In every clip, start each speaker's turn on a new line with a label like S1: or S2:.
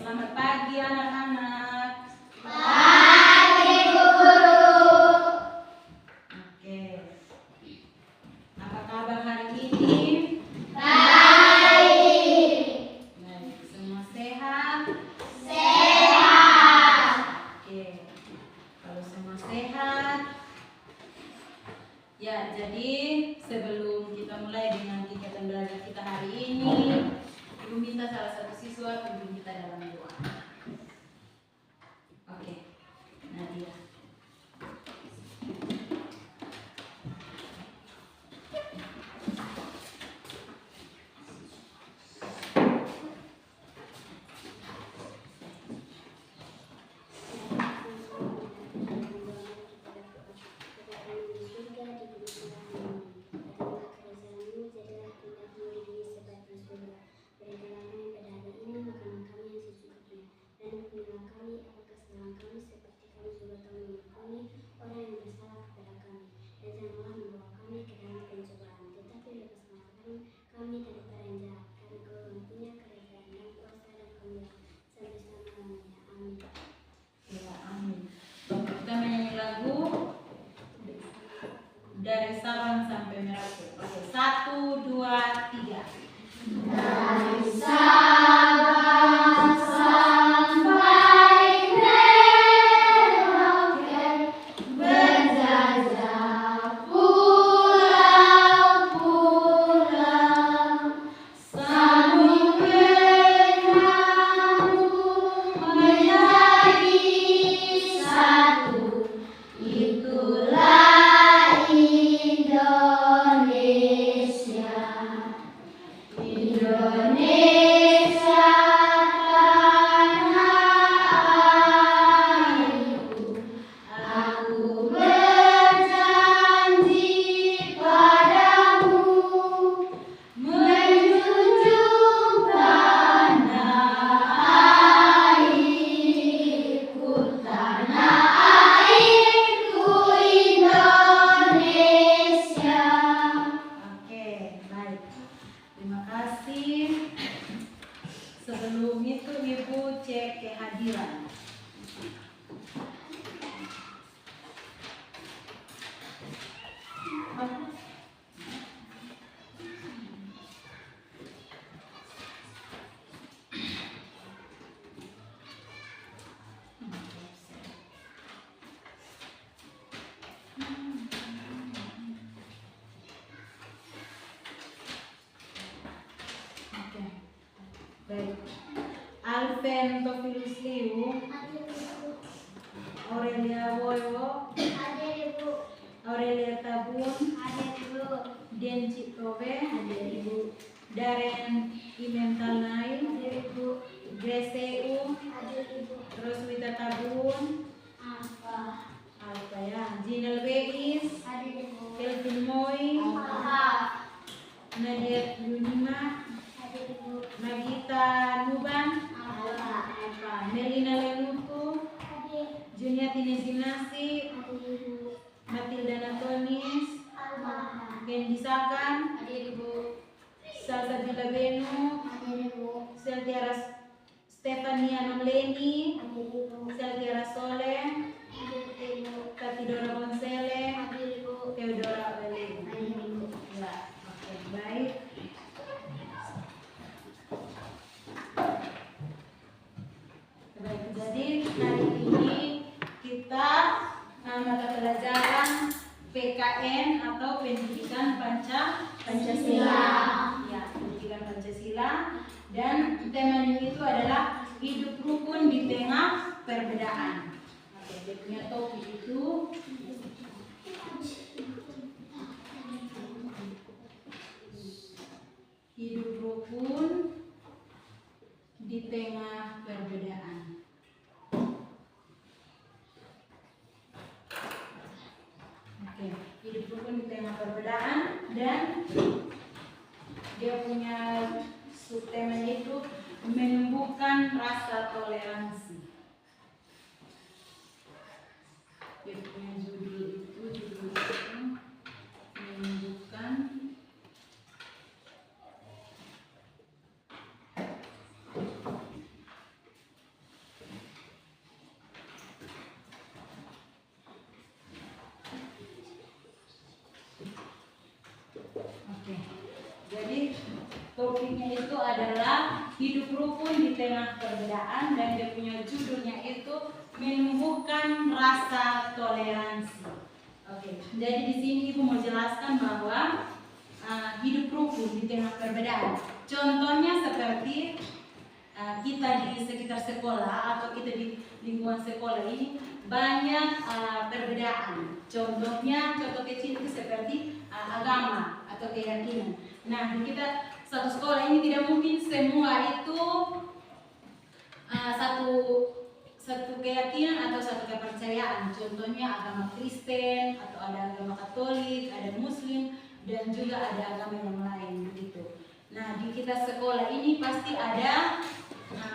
S1: Selamat pagi anak-anak.
S2: Pagi guru.
S1: Oke. Apa kabar hari ini?
S2: Baik.
S1: Baik, semua sehat?
S2: Sehat.
S1: Oke. Kalau semua sehat, ya jadi sebelum kita mulai dengan kegiatan belajar kita hari ini, Ibu minta salah satu siswa pimpin kita dalam doa. Oke, Nadia. Kita menyanyi lagu dari Sabang sampai Merauke. Oke, 1, 2, 3.
S2: Dari Sabang sampai Merauke, berjajah pulau-pulau, sambung menyambung menjadi satu. Itulah Indonesia. Indonesia tanah airku, aku berjanji padamu menjunjung tanah airku, Indonesia.
S1: Oke, baik. Terima kasih. Sebelum itu Ibu cek kehadiran. Oke. Baik. Alven Tofilus Liu, Aurelia Woyo, Aurelia Tabun, Denci Tobe, Daren Imentalnai, Grace U, Roswita Tabun, Alfa ya, Jinel Beis, Kelvin Moy, Nadia Yunima, Nagita Nuban, Alfa, Melina Lenuku, Juniati Nesinasi, Matilda Natonis, Kendi Sakan, Salsa Jula Benu, Seltiara Stefania Nomleni, Seltiara Soleh, Katidora Bonsele, Theodora Weleng. Ya, oke, baik. Baik, jadi hari ini kita mata pelajaran PKN atau Pendidikan Pancasila. Ya, Pendidikan Pancasila, dan temanya itu adalah hidup rukun di tengah perbedaan. Oke, dia punya topik itu hidup rukun di tengah perbedaan. Oke, hidup rukun di tengah perbedaan, dan dia punya subtemanya itu menumbuhkan rasa toleransi. Dia punya judul itu menumbuhkan topiknya itu adalah hidup rukun di tengah perbedaan, dan dia punya judulnya itu menumbuhkan rasa toleransi. Oke, jadi di sini Ibu mau jelaskan bahwa hidup rukun di tengah perbedaan. Contohnya seperti kita di sekitar sekolah atau kita di lingkungan sekolah ini banyak perbedaan. Contoh kecil itu seperti agama atau keyakinan. Nah, di kita satu sekolah ini tidak mungkin semua itu satu keyakinan atau satu kepercayaan. Contohnya agama Kristen atau ada agama Katolik, ada Muslim, dan juga ada agama yang lain begitu. Nah, di kita sekolah ini pasti ada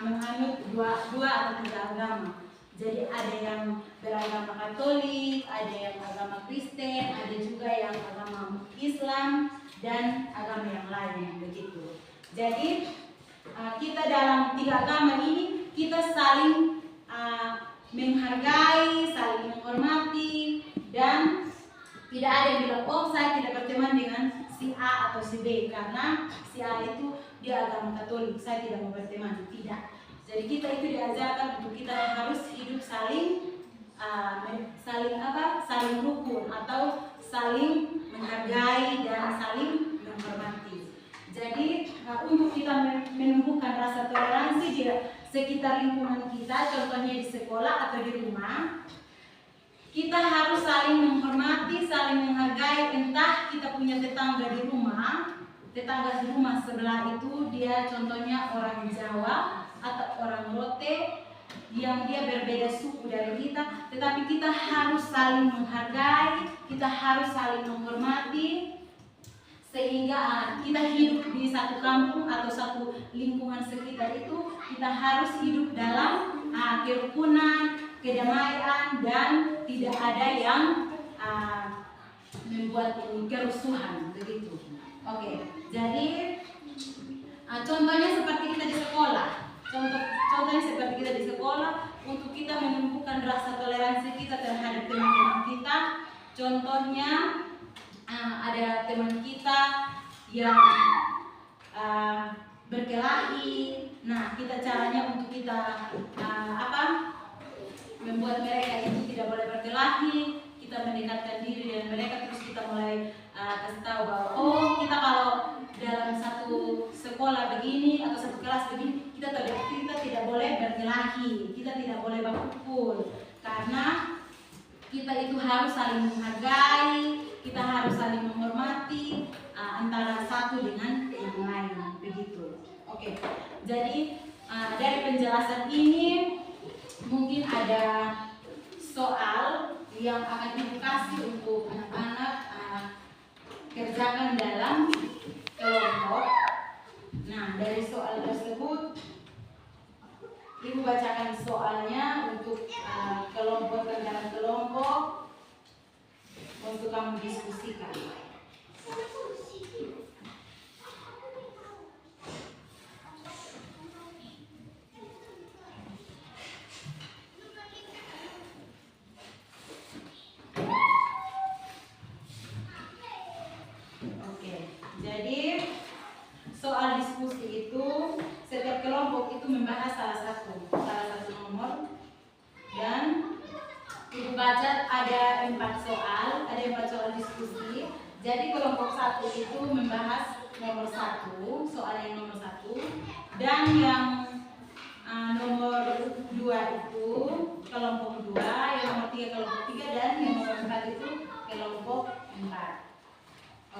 S1: menganut dua atau tiga agama. Jadi ada yang beragama Katolik, ada yang agama Kristen, ada juga yang agama Islam dan agama yang lain begitu. Jadi kita dalam tiga agama ini kita saling menghargai, saling menghormati, dan tidak ada yang bilang, oh saya tidak berteman dengan si A atau si B karena si A itu dia agama Katolik, saya tidak mau berteman. Tidak. Jadi kita itu diajarkan untuk kita harus hidup saling rukun atau saling menghargai dan saling menghormati. Jadi untuk kita menumbuhkan rasa toleransi di sekitar lingkungan kita, contohnya di sekolah atau di rumah, kita harus saling menghormati, saling menghargai. Entah kita punya tetangga di rumah sebelah itu dia contohnya orang Jawa atau orang Rote yang dia berbeda suku dari kita, tetapi kita harus saling menghargai, kita harus saling menghormati, sehingga kita hidup di satu kampung atau satu lingkungan sekitar itu kita harus hidup dalam kerukunan, kedamaian, dan tidak ada yang membuat kerusuhan begitu. Oke, jadi contohnya seperti kita di sekolah. Contohnya seperti kita di sekolah, untuk kita menumbuhkan rasa toleransi kita terhadap teman-teman kita. Contohnya ada teman kita yang berkelahi. Nah, kita caranya untuk kita membuat mereka itu tidak boleh berkelahi. Kita mendekatkan diri dengan mereka, terus kita mulai kasih tahu bahwa oh, kita kalau dalam satu sekolah begini atau satu kelas begini, kita tidak boleh berkelahi, kita tidak boleh berpukul, karena kita itu harus saling menghargai, kita harus saling menghormati antara satu dengan yang lain begitu. Oke, jadi dari penjelasan ini mungkin ada soal yang akan Ibu kasih untuk anak-anak kerjakan dalam kelompok. Nah, dari soal tersebut Ibu bacakan soalnya untuk kelompokkan dalam kelompok untuk kamu diskusikan. Jadi soal diskusi itu setiap kelompok itu membahas salah satu nomor, dan Ibu baca ada 4 soal diskusi. Jadi kelompok 1 itu membahas nomor 1, soal yang nomor 1, dan yang nomor 2 itu kelompok 2, yang nomor 3 kelompok 3, dan yang nomor 4 itu kelompok 4.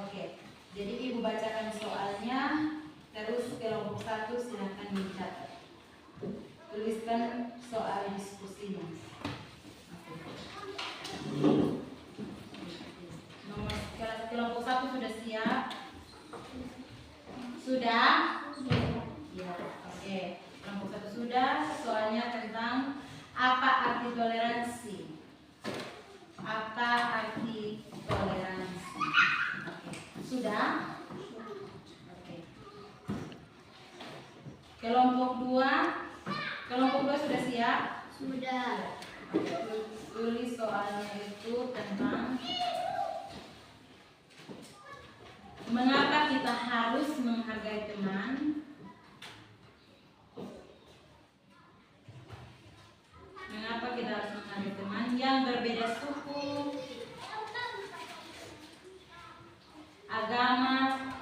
S1: Oke. Jadi Ibu bacakan soalnya, terus kelompok 1 silahkan dicatat. Tuliskan soal diskusinya. Kelompok 1 sudah siap? Sudah? Ya, oke. Kelompok 1 sudah. Soalnya tentang apa arti toleransi. Apa arti toleransi? Sudah? Oke. Kelompok 2 sudah siap?
S2: Sudah.
S1: Tulis soalnya itu tentang Mengapa kita harus menghargai teman? Mengapa kita harus menghargai teman yang berbeda suku, agama,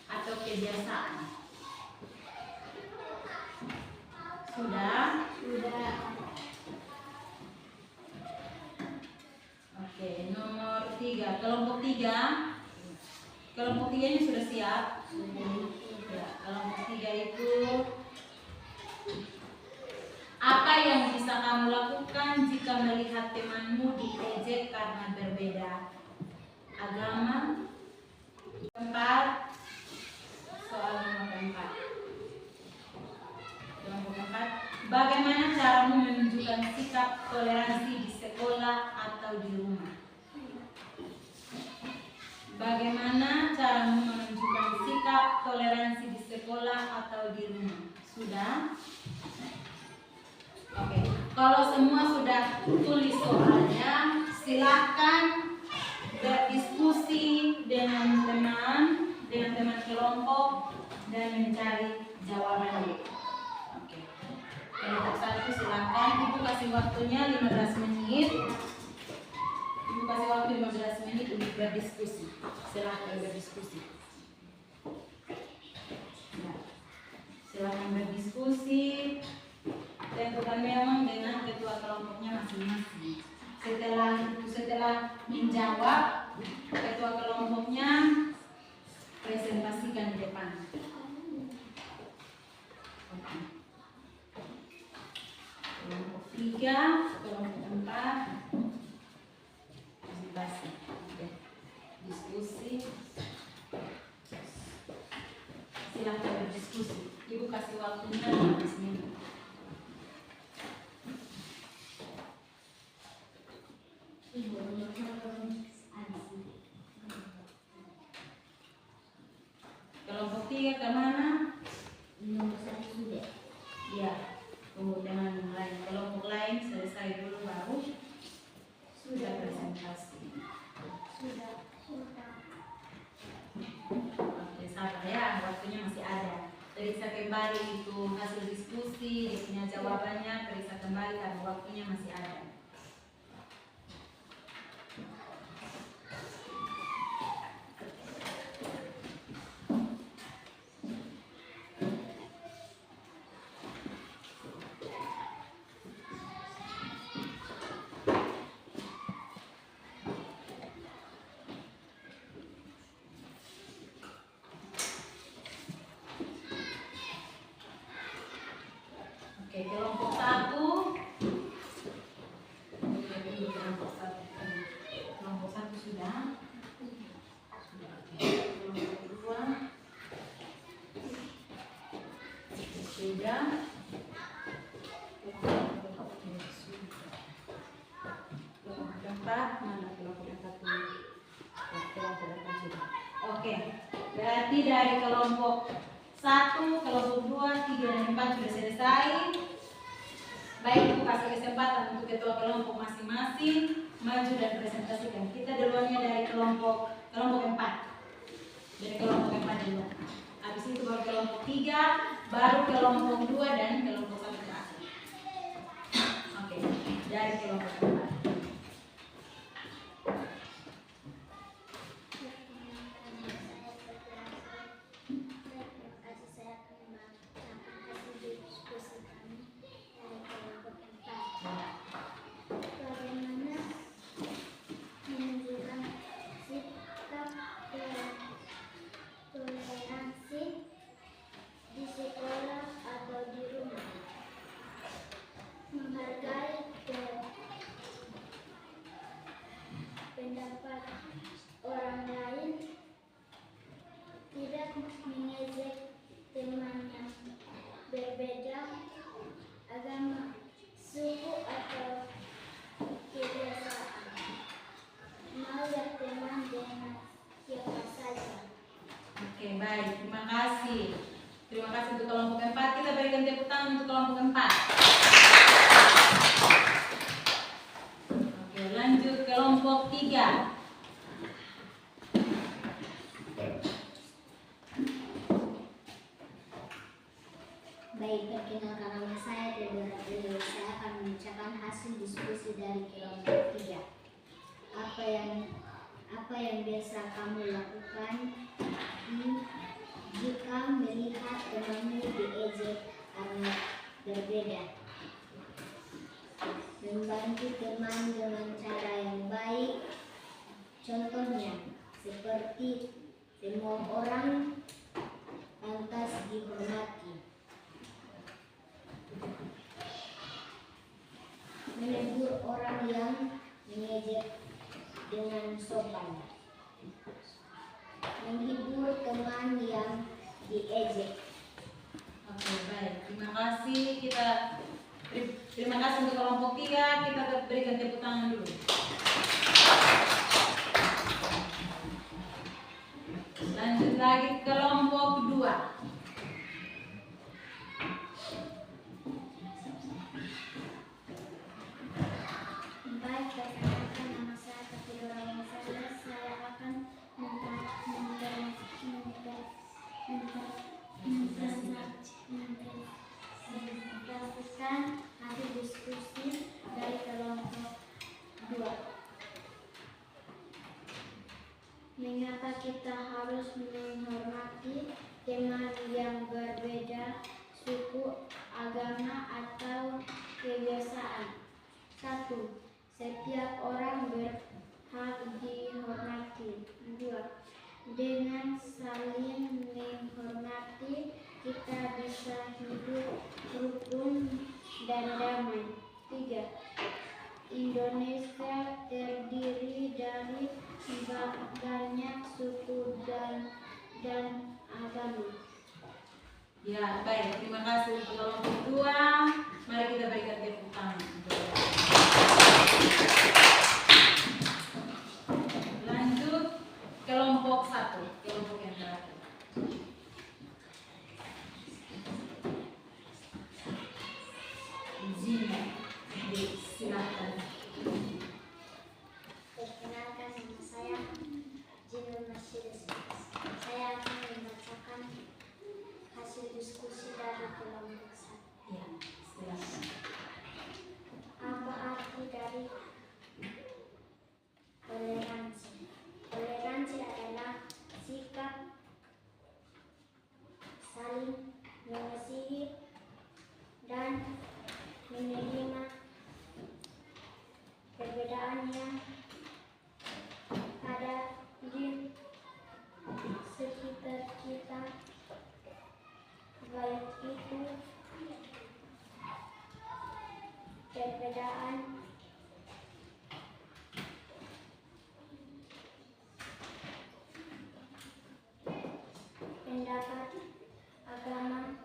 S1: atau kebiasaan? Sudah?
S2: Sudah.
S1: Oke, nomor 3, kelompok 3. Kelompok 3-nya sudah siap? Ya, kelompok 3 itu apa yang bisa kamu lakukan jika melihat temanmu diejek karena berbeda agama? Keempat, soal nomor 4. Kelompok 4, bagaimana caramu menunjukkan sikap toleransi di sekolah atau di rumah? Bagaimana caramu menunjukkan sikap toleransi di sekolah atau di rumah? Sudah? Oke, kalau semua sudah tulis soalnya, silakan berdiskusi dengan teman kelompok dan mencari jawabannya. Oke, kelompok 1 silakan, Ibu kasih waktunya 15 menit. Ibu kasih waktu 15 menit untuk berdiskusi. Silakan berdiskusi. Ya. Silakan berdiskusi. Tentukan memang dengan ketua kelompoknya masing-masing. Setelah menjawab, ketua kelompoknya presentasikan di depan. Oke. Kelompok 3, kelompok 4, presentasi. Oke. Diskusi. Silakan berdiskusi. Ibu kasih waktunya 15 menit. Kelompok 3 kemana?
S2: Nomor 1 sudah.
S1: Ya, tunggu teman lain. Kelompok lain selesai dulu baru sudah presentasi.
S2: Sudah.
S1: Oke, sabar ya, waktunya masih ada. Periksa kembali itu hasil diskusi, dia punya jawabannya, periksa kembali karena waktunya masih ada. Oke, kelompok 1. Oke, dulu kelompok 1. Kelompok 1 sudah. Sudah. Oke. Kelompok 2. Sudah. Kelompok 4, mana kelompok 4 dulu? Kelompok 4 sudah. Oke. Berarti dari kelompok 1, kelompok 2, 3, dan 4 sudah selesai. Baik, Ibu kasih kesempatan untuk ketua kelompok masing-masing maju dan presentasikan. Kita duluannya dari kelompok 4. Dari kelompok 4 dulu. Habis itu baru kelompok 3, baru kelompok 2 dan kelompok 1 terakhir. Oke, dari kelompok 4.
S2: Pendapat orang lain, tidak mengejek teman yang berbeda agama, suku, atau kebiasaan. Melihat teman dengan siapa saja.
S1: Oke, baik. Terima kasih. Terima kasih untuk kelompok 4. Kita berikan tepuk tangan untuk kelompok 4. Oke, lanjut kelompok 3.
S2: Baik, perkenalkan nama saya Deborah Leo. Saya akan membacakan hasil diskusi dari kelompok 3. Apa yang biasa kamu lakukan jika melihat temanmu diejek karena berbeda? Membantu teman dengan cara yang baik. Contohnya, seperti semua orang pantas dihormati. Menegur orang yang mengejek dengan sopan. Menghibur teman yang diejek.
S1: Oke, baik. Terima kasih untuk kelompok 3. Kita berikan tepuk tangan dulu. Lanjut lagi kelompok 2.
S2: Baik, perkenalkan nama saya Kafidora Gonzales. Saya akan mempresentasikan hasil diskusi dari kelompok 2. Mengapa kita harus menghormati teman yang berbeda suku, agama, atau kebiasaan? 1. Setiap orang berhak dihormati. 2. Dengan saling menghormati, kita bisa hidup rukun dan damai. 3. Indonesia terdiri dari banyak suku dan agama.
S1: Ya, baik. Terima kasih untuk kelompok 2. Mari kita berikan tepuk tangan. Lanjut kelompok 1, kelompok yang terakhir. Zina, silakan.
S2: Perkenalkan, nama saya Jinul Mercedes. Saya akan membacakan hasil diskusi dari kelompok 1.
S1: Ya, silakan.
S2: Apa arti dari toleransi? Toleransi adalah sikap saling mengasihi dan menerima perbedaan yang ada di sekitar kita, baik itu perbedaan pendapat, agama,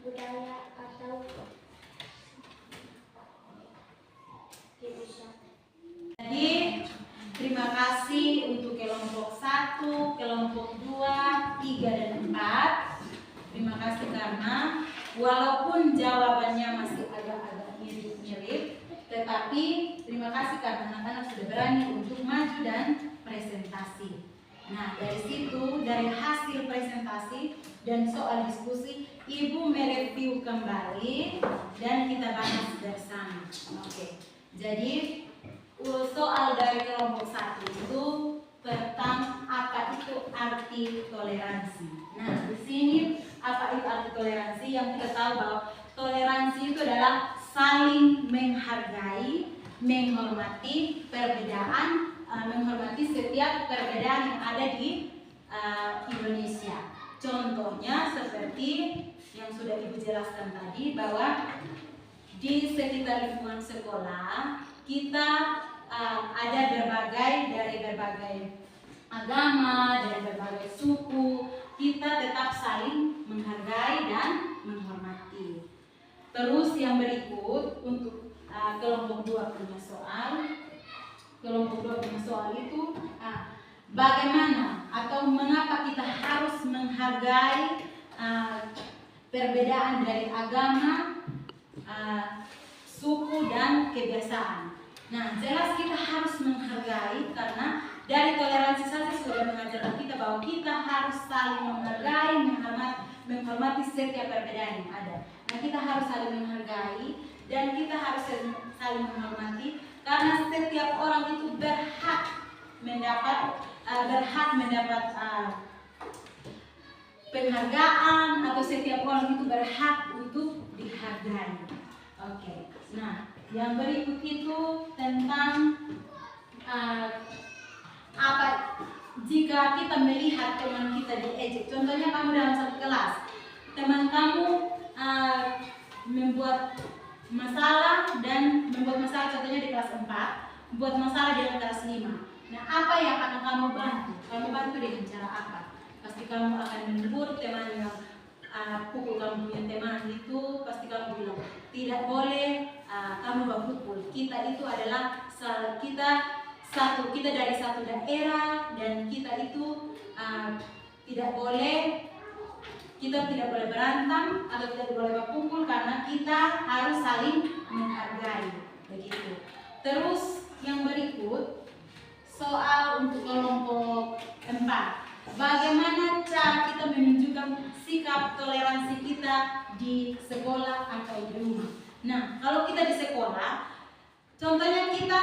S2: budaya, atau kebiasaan.
S1: Jadi, terima kasih untuk kelompok 1, kelompok 2, 3, dan 4. Terima kasih karena walaupun jawabannya masih agak-agak mirip-mirip, tetapi terima kasih karena anak-anak sudah berani untuk maju dan presentasi. Nah, dari situ, dari hasil presentasi dan soal diskusi, Ibu mereview kembali dan kita bahas bersama. Oke. Jadi, soal dari kelompok 1 itu tentang apa itu arti toleransi. Nah, di sini apa itu arti toleransi? Yang kita tahu bahwa toleransi itu adalah saling menghargai, menghormati perbedaan, menghormati setiap perbedaan yang ada di Indonesia. Contohnya seperti yang sudah Ibu jelaskan tadi, bahwa di sekitar lingkungan sekolah kita ada dari berbagai agama, dari berbagai suku. Kita tetap saling menghargai dan menghormati. Terus yang berikut untuk kelompok 2 punya soal. Kelompok 2 punya soal itu bagaimana atau mengapa kita harus menghargai perbedaan dari agama, suku, dan kebiasaan. Nah, jelas kita harus menghargai karena dari toleransi saja sudah mengajarkan kita bahwa kita harus harus saling menghargai, menghormati setiap perbedaan yang ada. Nah, kita harus saling menghargai dan kita harus saling menghormati karena setiap orang itu berhak mendapat penghargaan, atau setiap orang itu berhak untuk dihargai. Oke. Nah, yang berikut itu tentang apa jika kita melihat teman kita diejek. Contohnya kamu dalam satu kelas, teman kamu membuat masalah contohnya di kelas 4, membuat masalah di kelas 5. Nah, apa yang akan kamu bantu? Kamu bantu dengan cara apa? Pasti kamu akan menegur teman yang pukul kamu punya teman itu. Pasti kamu bilang tidak boleh kamu berpukul. Kita itu adalah kita dari satu daerah, dan kita itu tidak boleh berantem atau tidak boleh berpukul karena kita harus saling menghargai, begitu. Terus yang berikut soal untuk kelompok 4. Bagaimana cara kita menunjukkan sikap toleransi kita di sekolah atau di rumah? Nah, kalau kita di sekolah, contohnya kita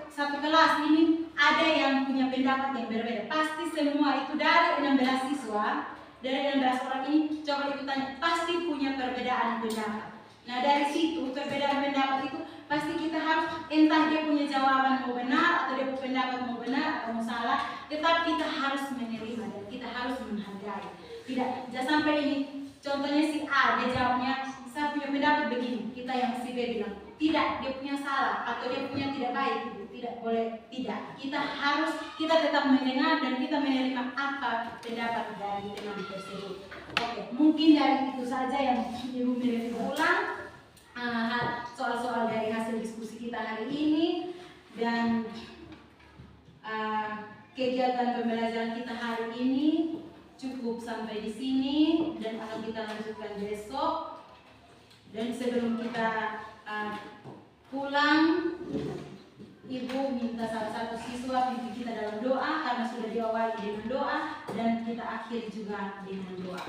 S1: satu kelas ini ada yang punya pendapat yang berbeda. Pasti semua itu dari 16 siswa, dari 16 orang ini, coba ibu tanya, pasti punya perbedaan pendapat. Nah, dari situ perbedaan pendapat itu pasti kita harus, entah dia punya jawaban mau benar atau dia punya pendapat mau benar atau mau salah, tetap kita harus menerima dan kita harus menghargai. Tidak, jangan sampai ini contohnya si A, dia jawabnya saya punya pendapat begini, kita yang si B bilang tidak, dia punya salah atau dia punya tidak baik, itu tidak boleh. Tidak, kita tetap mendengar dan kita menerima apa pendapat dari teman tersebut. Oke, mungkin dari itu saja yang ibu mereview ulang soal-soal dari hasil diskusi kita hari ini, dan kegiatan pembelajaran kita hari ini cukup sampai di sini dan akan kita lanjutkan besok. Dan sebelum kita pulang, ibu minta salah satu siswa pimpin kita dalam doa karena sudah diawali dengan doa, dan kita akhiri juga dengan doa.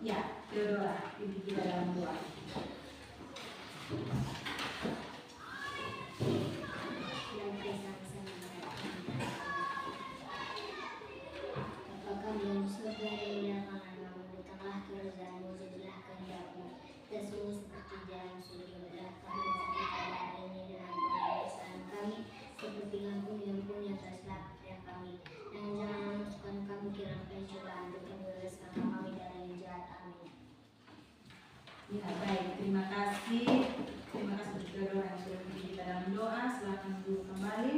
S1: Ya, Theodora, pimpin kita dalam doa.
S2: Apakah dalam surga yang makanan datanglah kerajaanmu, jadilah kehendakmu sesungguhnya seperti jalan surga. Berilah kami rezeki pada hari ini, dan ampunilah kesalahan kami seperti ampun yang telah kepada kami, dan jangan memasukkan kami ke dalam pencobaan, tetapi bebaskanlah kami dari yang jahat. Amin.
S1: Ya, baik, terima kasih untuk Theodora yang sudah pimpin kita dalam doa. Silakan duduk kembali.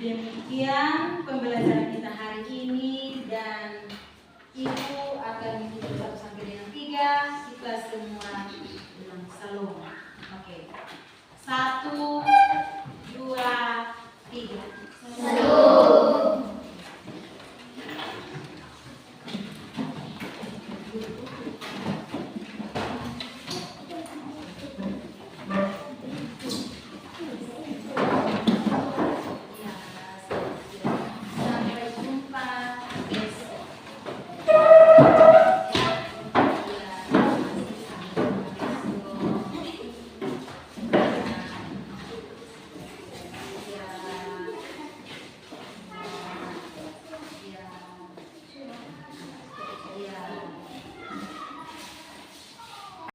S1: Demikian pembelajaran kita hari ini, dan ibu akan mengikuti 1 sampai dengan 3. Kita semua bilang salam. Oke. 1,